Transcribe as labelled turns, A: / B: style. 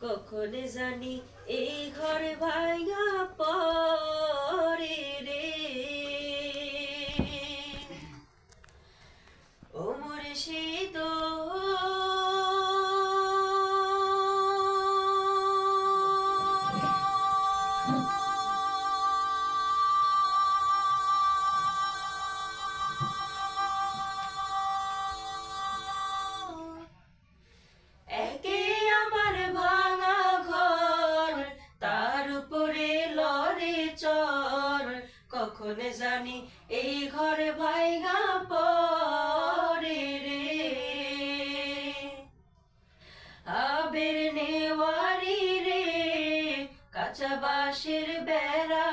A: কখন জানি এই ঘর ভাঙা পরে রে ও মুর্শিদ একে আমার ভাঙা ঘর তার উপরে লড়ে চর কখন জানি এই ঘর ভাঙা পরে রে আবের নেওয়ারি রে কাঁচা বাঁশের বেড়া